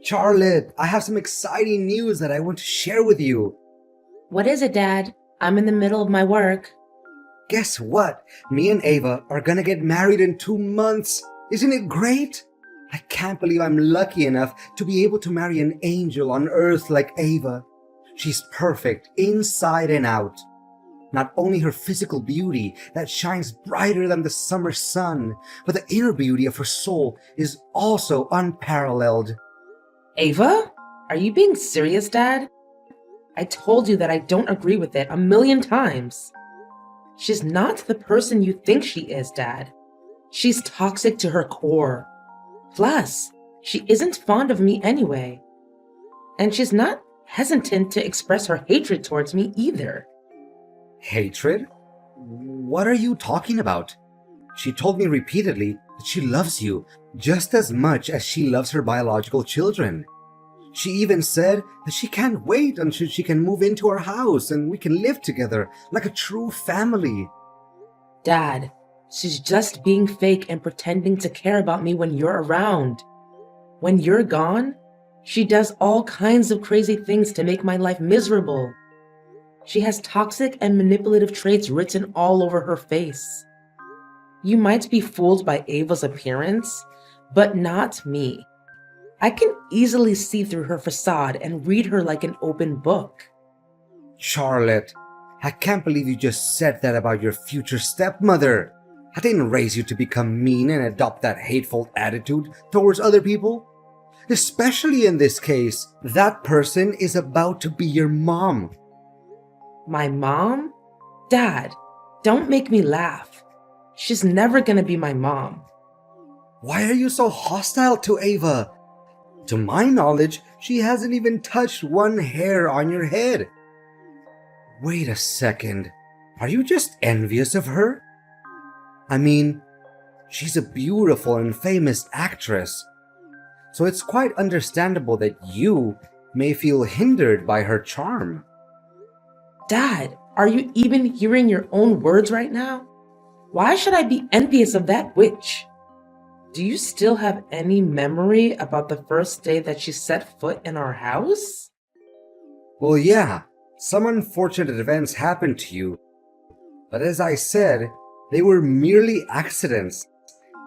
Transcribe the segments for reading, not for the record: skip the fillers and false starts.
Charlotte, I have some exciting news that I want to share with you. What is it, Dad? I'm in the middle of my work. Guess what? Me and Ava are gonna get married in 2 months. Isn't it great? I can't believe I'm lucky enough to be able to marry an angel on earth like Ava. She's perfect inside and out. Not only her physical beauty that shines brighter than the summer sun, but the inner beauty of her soul is also unparalleled. Ava? Are you being serious, Dad? I told you that I don't agree with it a million times. She's not the person you think she is, Dad. She's toxic to her core. Plus, she isn't fond of me anyway. And she's not hesitant to express her hatred towards me either. Hatred? What are you talking about? She told me repeatedly that she loves you just as much as she loves her biological children. She even said that she can't wait until she can move into our house and we can live together like a true family. Dad, she's just being fake and pretending to care about me when you're around. When you're gone, she does all kinds of crazy things to make my life miserable. She has toxic and manipulative traits written all over her face. You might be fooled by Ava's appearance, but not me. I can easily see through her facade and read her like an open book. Charlotte, I can't believe you just said that about your future stepmother. I didn't raise you to become mean and adopt that hateful attitude towards other people. Especially in this case, that person is about to be your mom. My mom? Dad, don't make me laugh. She's never gonna be my mom. Why are you so hostile to Ava? To my knowledge, she hasn't even touched one hair on your head. Wait a second. Are you just envious of her? I mean, she's a beautiful and famous actress. So it's quite understandable that you may feel hindered by her charm. Dad, are you even hearing your own words right now? Why should I be envious of that witch? Do you still have any memory about the first day that she set foot in our house? Well, yeah, some unfortunate events happened to you. But as I said, they were merely accidents.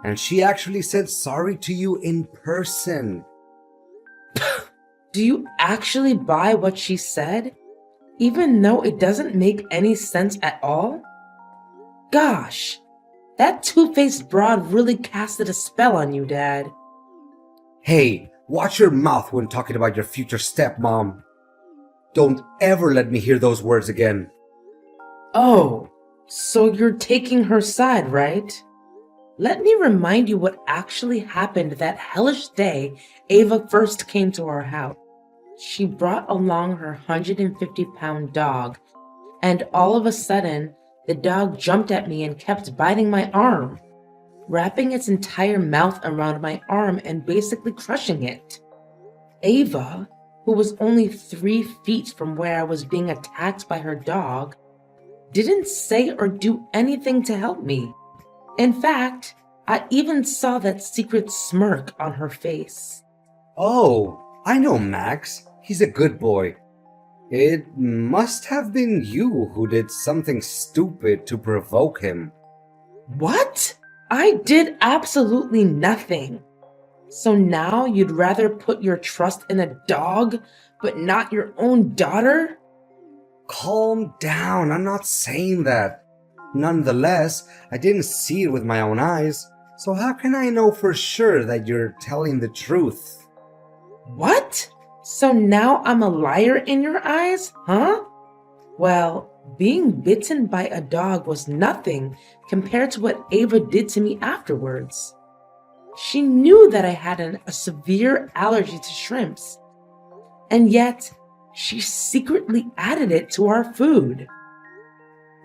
And she actually said sorry to you in person. Do you actually buy what she said? Even though it doesn't make any sense at all? Gosh, that two-faced broad really casted a spell on you, Dad. Hey, watch your mouth when talking about your future stepmom. Don't ever let me hear those words again. Oh, so you're taking her side, right? Let me remind you what actually happened that hellish day Ava first came to our house. She brought along her 150-pound dog, and all of a sudden, the dog jumped at me and kept biting my arm, wrapping its entire mouth around my arm and basically crushing it. Ava, who was only 3 feet from where I was being attacked by her dog, didn't say or do anything to help me. In fact, I even saw that secret smirk on her face. Oh, I know Max. He's a good boy. It must have been you who did something stupid to provoke him. What? I did absolutely nothing. So now you'd rather put your trust in a dog, but not your own daughter? Calm down, I'm not saying that. Nonetheless, I didn't see it with my own eyes, so how can I know for sure that you're telling the truth? What? So now I'm a liar in your eyes, huh? Well, being bitten by a dog was nothing compared to what Ava did to me afterwards. She knew that I had a severe allergy to shrimps, and yet she secretly added it to our food.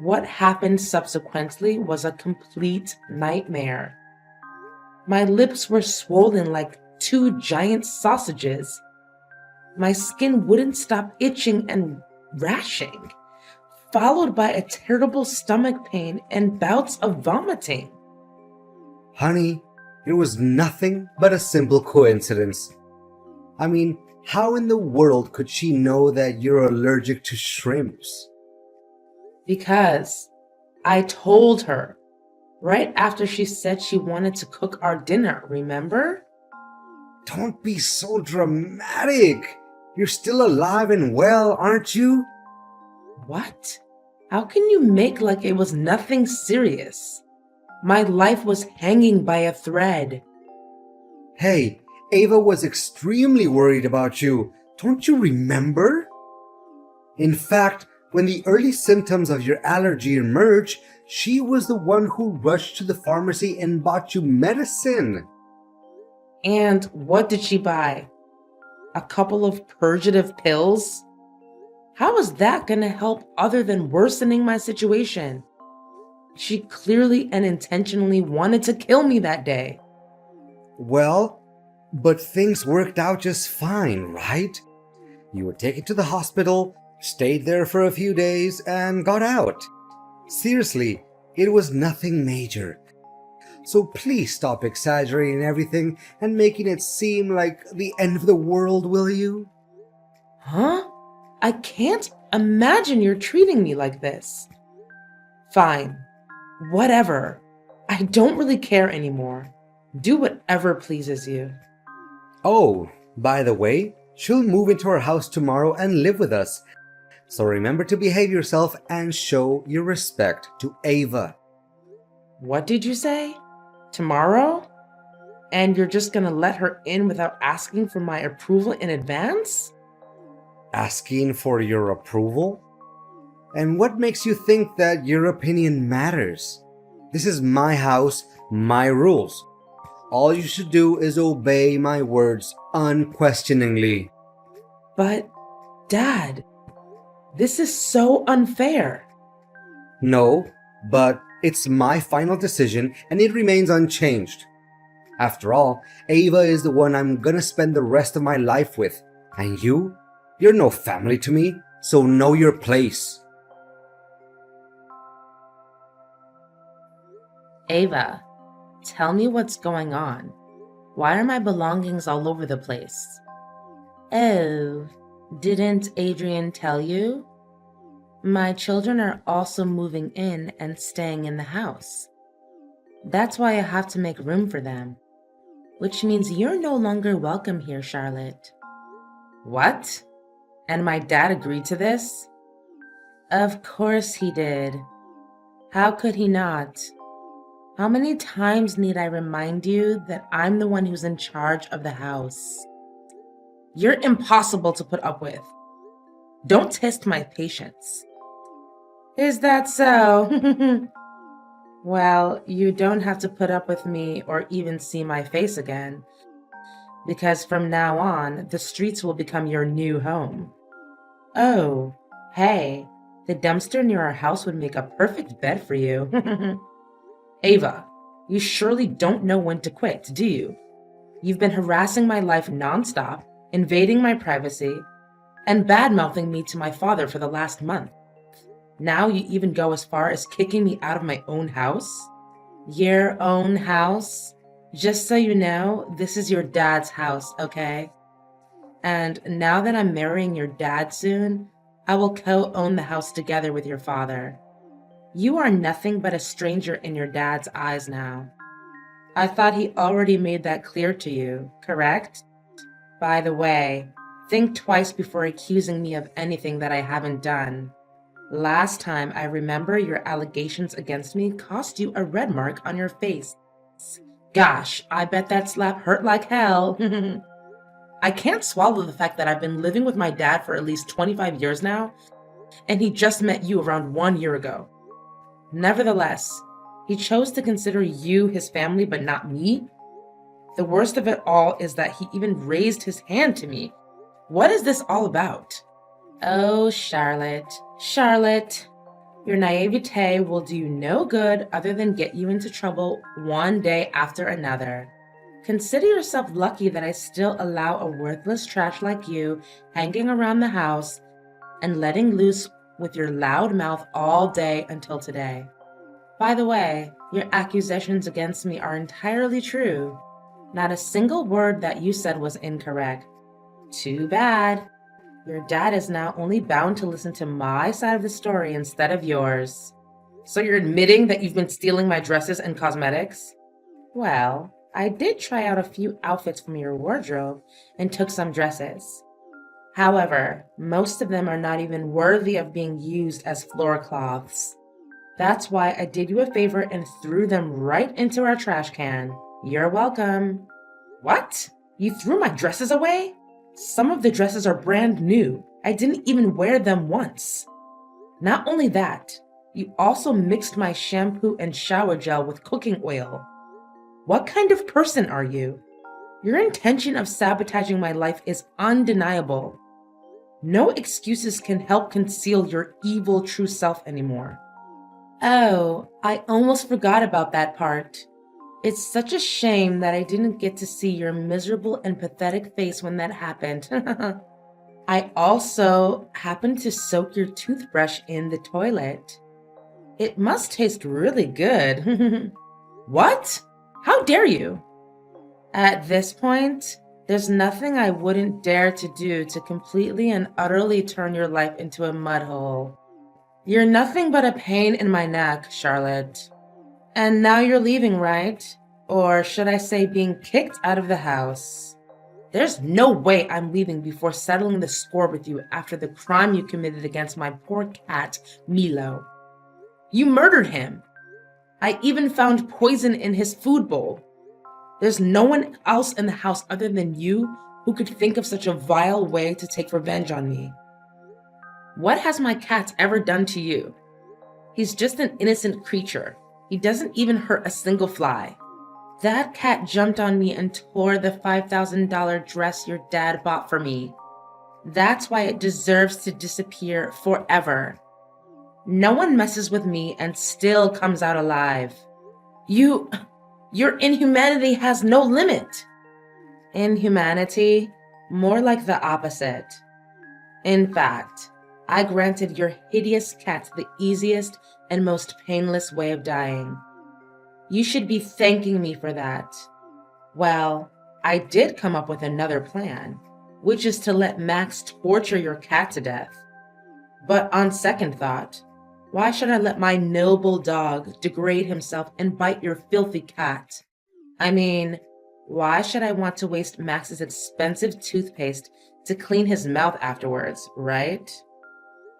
What happened subsequently was a complete nightmare. My lips were swollen like 2 giant sausages. My skin wouldn't stop itching and rashing, followed by a terrible stomach pain and bouts of vomiting. Honey, it was nothing but a simple coincidence. I mean, how in the world could she know that you're allergic to shrimps? Because I told her right after she said she wanted to cook our dinner, remember? Don't be so dramatic. You're still alive and well, aren't you? What? How can you make like it was nothing serious? My life was hanging by a thread. Hey, Ava was extremely worried about you. Don't you remember? In fact, when the early symptoms of your allergy emerged, she was the one who rushed to the pharmacy and bought you medicine. And what did she buy? A couple of purgative pills? How is that going to help other than worsening my situation? She clearly and intentionally wanted to kill me that day. Well, but things worked out just fine, right? You were taken to the hospital, stayed there for a few days, and got out. Seriously, it was nothing major. So please stop exaggerating everything and making it seem like the end of the world, will you? Huh? I can't imagine you're treating me like this. Fine. Whatever. I don't really care anymore. Do whatever pleases you. Oh, by the way, she'll move into our house tomorrow and live with us. So remember to behave yourself and show your respect to Ava. What did you say? Tomorrow? And you're just gonna let her in without asking for my approval in advance? Asking for your approval? And what makes you think that your opinion matters? This is my house, my rules. All you should do is obey my words unquestioningly. But, Dad, this is so unfair. No, but it's my final decision and it remains unchanged. After all, Ava is the one I'm gonna spend the rest of my life with. And you're no family to me, so know your place. Ava, tell me what's going on. Why are my belongings all over the place? Oh, didn't Adrian tell you? My children are also moving in and staying in the house. That's why I have to make room for them. Which means you're no longer welcome here, Charlotte. What? And my dad agreed to this? Of course he did. How could he not? How many times need I remind you that I'm the one who's in charge of the house? You're impossible to put up with. Don't test my patience. Is that so? Well, you don't have to put up with me or even see my face again. Because from now on, the streets will become your new home. Oh, hey, the dumpster near our house would make a perfect bed for you. Ava, you surely don't know when to quit, do you? You've been harassing my life nonstop, invading my privacy, and bad-mouthing me to my father for the last month. Now you even go as far as kicking me out of my own house? Your own house? Just so you know, this is your dad's house, okay? And now that I'm marrying your dad soon, I will co-own the house together with your father. You are nothing but a stranger in your dad's eyes now. I thought he already made that clear to you, correct? By the way, think twice before accusing me of anything that I haven't done. Last time I remember your allegations against me cost you a red mark on your face. Gosh, I bet that slap hurt like hell. I can't swallow the fact that I've been living with my dad for at least 25 years now, and he just met you around 1 year ago. Nevertheless, he chose to consider you his family but not me. The worst of it all is that he even raised his hand to me. What is this all about? Oh, Charlotte, your naivete will do you no good other than get you into trouble one day after another. Consider yourself lucky that I still allow a worthless trash like you hanging around the house and letting loose with your loud mouth all day until today. By the way, your accusations against me are entirely true. Not a single word that you said was incorrect. Too bad. Your dad is now only bound to listen to my side of the story instead of yours. So you're admitting that you've been stealing my dresses and cosmetics? Well, I did try out a few outfits from your wardrobe and took some dresses. However, most of them are not even worthy of being used as floor cloths. That's why I did you a favor and threw them right into our trash can. You're welcome. What? You threw my dresses away? Some of the dresses are brand new. I didn't even wear them once. Not only that, you also mixed my shampoo and shower gel with cooking oil. What kind of person are you? Your intention of sabotaging my life is undeniable. No excuses can help conceal your evil true self anymore. Oh, I almost forgot about that part. It's such a shame that I didn't get to see your miserable and pathetic face when that happened. I also happened to soak your toothbrush in the toilet. It must taste really good. What? How dare you? At this point, there's nothing I wouldn't dare to do to completely and utterly turn your life into a mud hole. You're nothing but a pain in my neck, Charlotte. And now you're leaving, right? Or should I say being kicked out of the house? There's no way I'm leaving before settling the score with you after the crime you committed against my poor cat, Milo. You murdered him. I even found poison in his food bowl. There's no one else in the house other than you who could think of such a vile way to take revenge on me. What has my cat ever done to you? He's just an innocent creature. He doesn't even hurt a single fly. That cat jumped on me and tore the $5,000 dress your dad bought for me. That's why it deserves to disappear forever. No one messes with me and still comes out alive. Your inhumanity has no limit. Inhumanity? More like the opposite. In fact, I granted your hideous cat the easiest and most painless way of dying. You should be thanking me for that. Well, I did come up with another plan, which is to let Max torture your cat to death. But on second thought, why should I let my noble dog degrade himself and bite your filthy cat? I mean, why should I want to waste Max's expensive toothpaste to clean his mouth afterwards, right?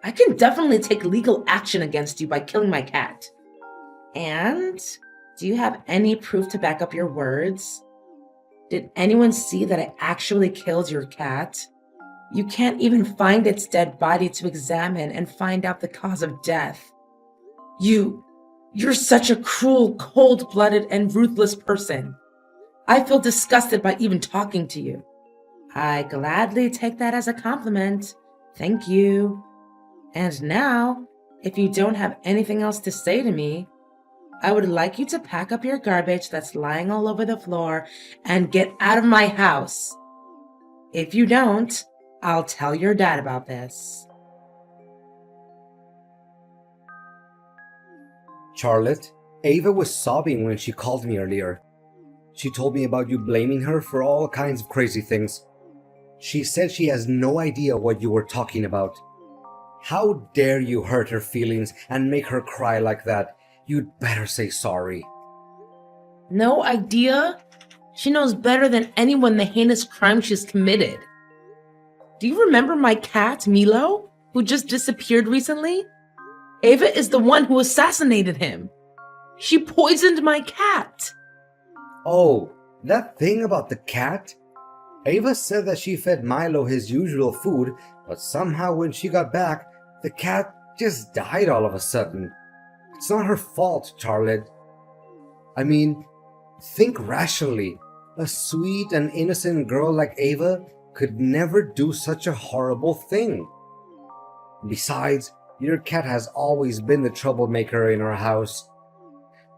I can definitely take legal action against you by killing my cat. And do you have any proof to back up your words? Did anyone see that I actually killed your cat? You can't even find its dead body to examine and find out the cause of death. You're such a cruel, cold-blooded, and ruthless person. I feel disgusted by even talking to you. I gladly take that as a compliment. Thank you. And now, if you don't have anything else to say to me, I would like you to pack up your garbage that's lying all over the floor and get out of my house. If you don't, I'll tell your dad about this. Charlotte, Ava was sobbing when she called me earlier. She told me about you blaming her for all kinds of crazy things. She said she has no idea what you were talking about. How dare you hurt her feelings and make her cry like that? You'd better say sorry. No idea? She knows better than anyone the heinous crime she's committed. Do you remember my cat, Milo, who just disappeared recently? Ava is the one who assassinated him. She poisoned my cat. Oh, that thing about the cat? Ava said that she fed Milo his usual food, but somehow when she got back, the cat just died all of a sudden. It's not her fault, Charlotte. I mean, think rationally. A sweet and innocent girl like Ava could never do such a horrible thing. Besides, your cat has always been the troublemaker in our house.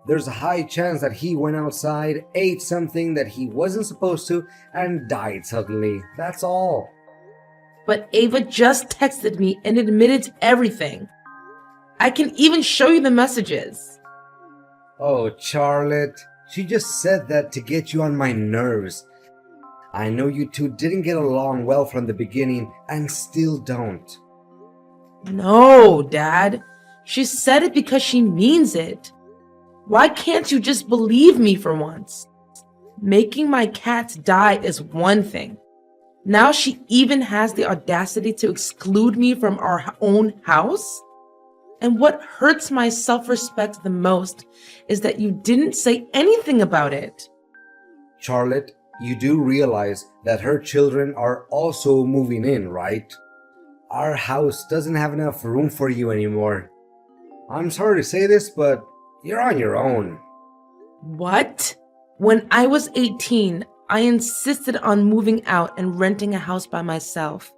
There's a high chance that he went outside, ate something that he wasn't supposed to, and died suddenly. That's all. But Ava just texted me and admitted to everything. I can even show you the messages. Oh, Charlotte, she just said that to get you on my nerves. I know you two didn't get along well from the beginning and still don't. No, Dad. She said it because she means it. Why can't you just believe me for once? Making my cats die is one thing. Now she even has the audacity to exclude me from our own house? And what hurts my self-respect the most is that you didn't say anything about it. Charlotte, you do realize that her children are also moving in, right? Our house doesn't have enough room for you anymore. I'm sorry to say this, but you're on your own. What? When I was 18, I insisted on moving out and renting a house by myself.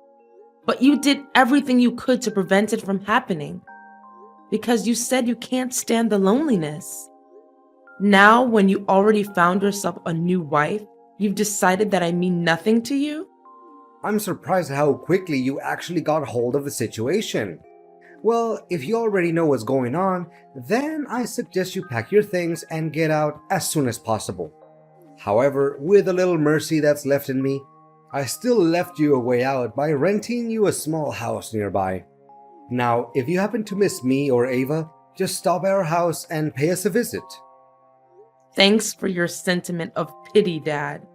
But you did everything you could to prevent it from happening. Because you said you can't stand the loneliness. Now, when you already found yourself a new wife, you've decided that I mean nothing to you? I'm surprised how quickly you actually got hold of the situation. Well, if you already know what's going on, then I suggest you pack your things and get out as soon as possible. However, with a little mercy that's left in me, I still left you a way out by renting you a small house nearby. Now, if you happen to miss me or Ava, just stop at our house and pay us a visit. Thanks for your sentiment of pity, Dad.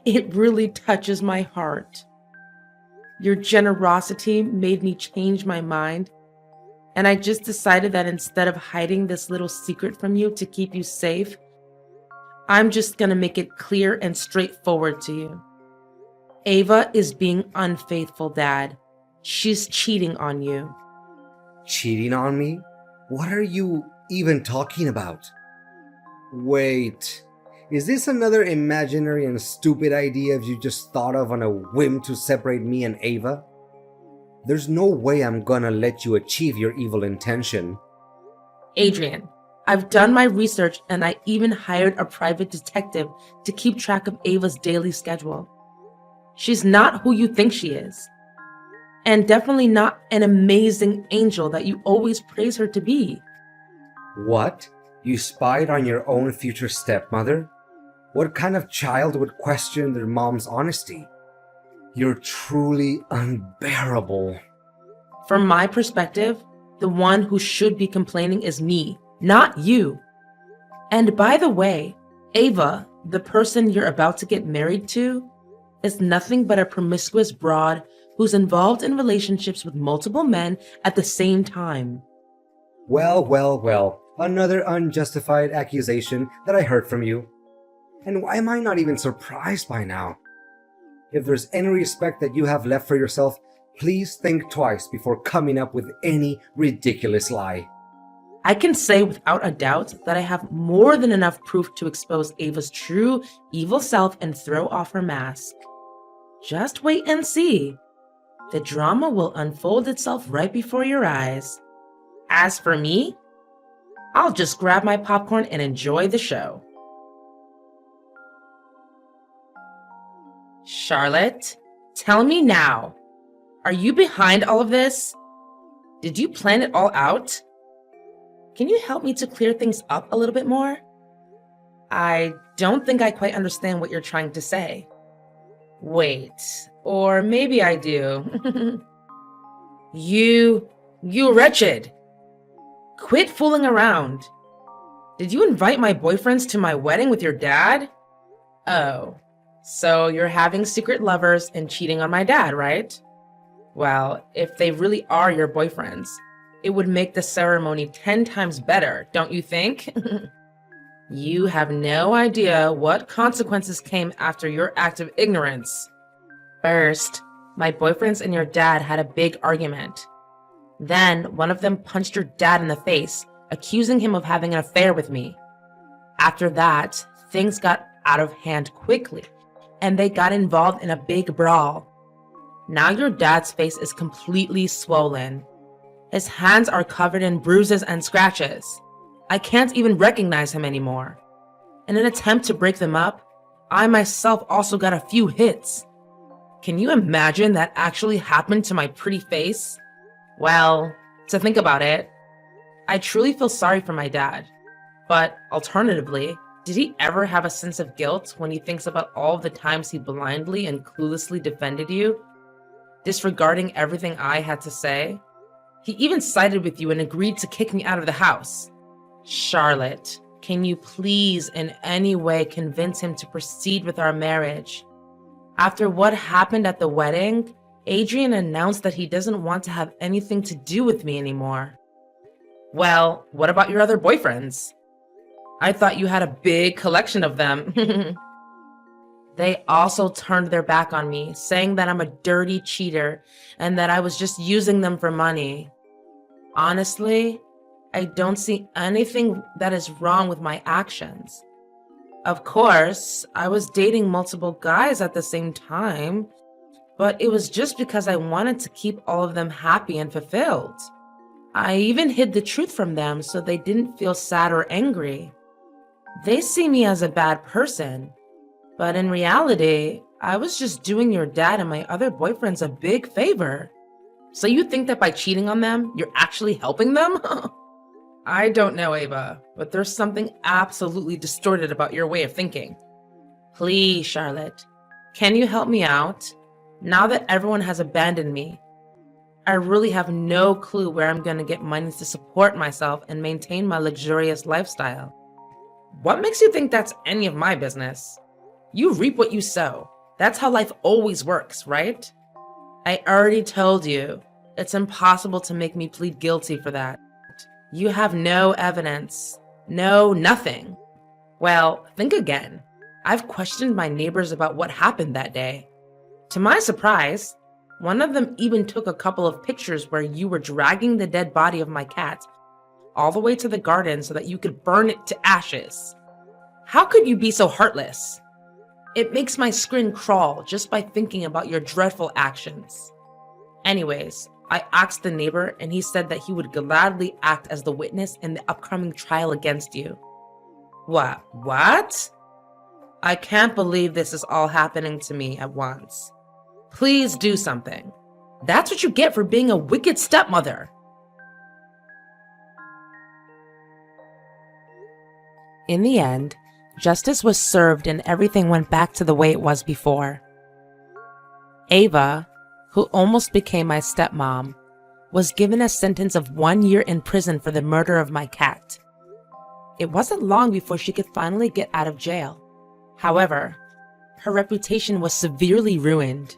It really touches my heart. Your generosity made me change my mind, and I just decided that instead of hiding this little secret from you to keep you safe, I'm just gonna make it clear and straightforward to you. Ava is being unfaithful, Dad. She's cheating on you. Cheating on me? What are you even talking about? Wait, is this another imaginary and stupid idea you just thought of on a whim to separate me and Ava? There's no way I'm gonna let you achieve your evil intention. Adrian, I've done my research and I even hired a private detective to keep track of Ava's daily schedule. She's not who you think she is. And definitely not an amazing angel that you always praise her to be. What? You spied on your own future stepmother? What kind of child would question their mom's honesty? You're truly unbearable. From my perspective, the one who should be complaining is me, not you. And by the way, Ava, the person you're about to get married to, is nothing but a promiscuous broad who's involved in relationships with multiple men at the same time. Well, another unjustified accusation that I heard from you. And why am I not even surprised by now? If there's any respect that you have left for yourself, please think twice before coming up with any ridiculous lie. I can say without a doubt that I have more than enough proof to expose Ava's true evil self and throw off her mask. Just wait and see. The drama will unfold itself right before your eyes. As for me, I'll just grab my popcorn and enjoy the show. Charlotte, tell me now. Are you behind all of this? Did you plan it all out? Can you help me to clear things up a little bit more? I don't think I quite understand what you're trying to say. Wait, or maybe I do. You wretched. Quit fooling around. Did you invite my boyfriends to my wedding with your dad? Oh, so you're having secret lovers and cheating on my dad, right? Well, if they really are your boyfriends, it would make the ceremony 10 times better, don't you think? You have no idea what consequences came after your act of ignorance. First, my boyfriends and your dad had a big argument. Then, one of them punched your dad in the face, accusing him of having an affair with me. After that, things got out of hand quickly, and they got involved in a big brawl. Now your dad's face is completely swollen. His hands are covered in bruises and scratches. I can't even recognize him anymore. In an attempt to break them up, I myself also got a few hits. Can you imagine that actually happened to my pretty face? Well, to think about it, I truly feel sorry for my dad. But alternatively, Did he ever have a sense of guilt when he thinks about all the times he blindly and cluelessly defended you, disregarding everything I had to say? He even sided with you and agreed to kick me out of the house. Charlotte, can you please in any way convince him to proceed with our marriage? After what happened at the wedding, Adrian announced that he doesn't want to have anything to do with me anymore. Well, what about your other boyfriends? I thought you had a big collection of them. They also turned their back on me, saying that I'm a dirty cheater and that I was just using them for money. Honestly, I don't see anything that is wrong with my actions. Of course, I was dating multiple guys at the same time, but it was just because I wanted to keep all of them happy and fulfilled. I even hid the truth from them so they didn't feel sad or angry. They see me as a bad person, but in reality, I was just doing your dad and my other boyfriends a big favor. So you think that by cheating on them, you're actually helping them? I don't know, Ava, but there's something absolutely distorted about your way of thinking. Please, Charlotte, can you help me out? Now that everyone has abandoned me, I really have no clue where I'm going to get money to support myself and maintain my luxurious lifestyle. What makes you think that's any of my business? You reap what you sow. That's how life always works, right? I already told you, it's impossible to make me plead guilty for that. You have no evidence. No, nothing. Well, think again. I've questioned my neighbors about what happened that day. To my surprise, one of them even took a couple of pictures where you were dragging the dead body of my cat all the way to the garden so that you could burn it to ashes. How could you be so heartless? It makes my skin crawl just by thinking about your dreadful actions. Anyways, I asked the neighbor and he said that he would gladly act as the witness in the upcoming trial against you. What? I can't believe this is all happening to me at once. Please do something. That's what you get for being a wicked stepmother. In the end, justice was served and everything went back to the way it was before. Ava, who almost became my stepmom, was given a sentence of 1 year in prison for the murder of my cat. It wasn't long before she could finally get out of jail. However, her reputation was severely ruined.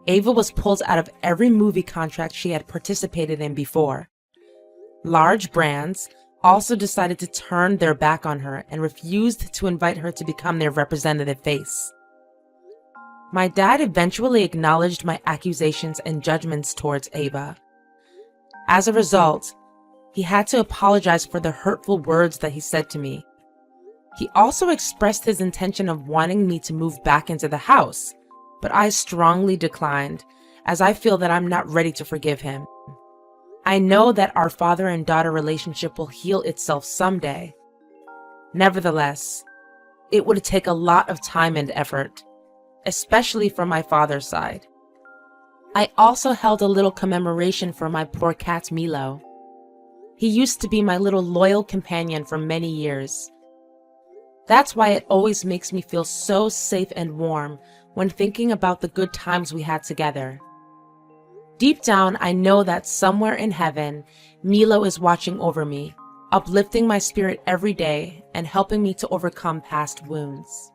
Ava was pulled out of every movie contract she had participated in before. Large brands also decided to turn their back on her and refused to invite her to become their representative face. My dad eventually acknowledged my accusations and judgments towards Ava. As a result, he had to apologize for the hurtful words that he said to me. He also expressed his intention of wanting me to move back into the house, but I strongly declined, as I feel that I'm not ready to forgive him. I know that our father and daughter relationship will heal itself someday. Nevertheless, it would take a lot of time and effort, especially from my father's side. I also held a little commemoration for my poor cat Milo. He used to be my little loyal companion for many years. That's why it always makes me feel so safe and warm when thinking about the good times we had together. Deep down, I know that somewhere in heaven, Milo is watching over me, uplifting my spirit every day and helping me to overcome past wounds.